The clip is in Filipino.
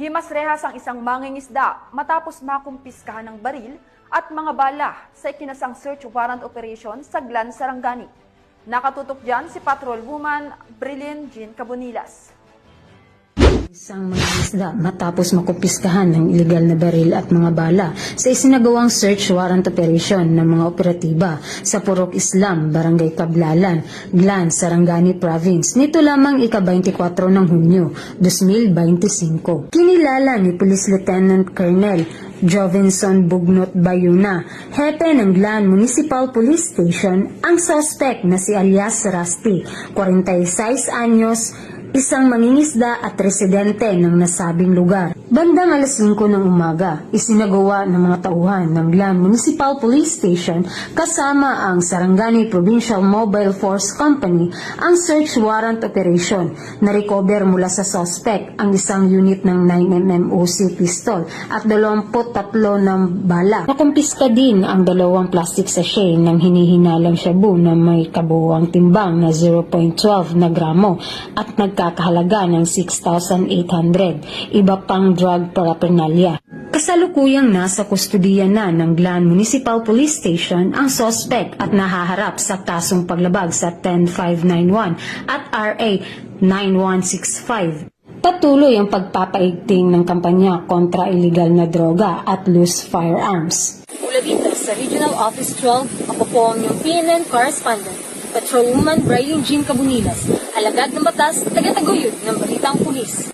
Himas rehas ang isang mangingisda matapos makumpiskahan ng baril at mga bala sa ikinasang search warrant operation sa Glan, Sarangani. Nakatutok dyan si Patrolwoman Brilliant Jean Cabonilas. Isang mangingisda matapos makumpiskahan ng ilegal na baril at mga bala sa isinagawang search warrant operation ng mga operatiba sa Purok Islam, Barangay Cablalan, Glan, Sarangani Province nito lamang ika-24 ng Hunyo 2025. Kinilala ni Police Lieutenant Colonel Jovinson Bugnot Bayuna, hepe ng Glan Municipal Police Station, ang suspect na si alias Rusty, 46 anyos, isang mangingisda at residente ng nasabing lugar. Bandang alas 5 ng umaga, isinagawa ng mga tauhan ng Glan Municipal Police Station kasama ang Sarangani Provincial Mobile Force Company ang search warrant operation. Na-recover mula sa suspect ang isang unit ng 9mm Uzi pistol at 23 ng bala. Nakumpiska din ang 2 plastic sachet ng hinihinalang shabu na may kabuuang timbang na 0.12 na gramo at nagkakahalaga ng 6,800. Iba pang drug paraphernalia. Kasalukuyang nasa kustudiya na ng Glan Municipal Police Station ang suspect at nahaharap sa kasong paglabag sa 10591 at RA 9165. Patuloy ang pagpapaigting ng kampanya kontra iligal na droga at loose firearms. Mula dito sa Regional Office 12, ako po ang iyong PNN correspondent, Patrolwoman Brian Jean Cabonilas, alagad ng batas, taga-taguyod ng Balitang Pulis.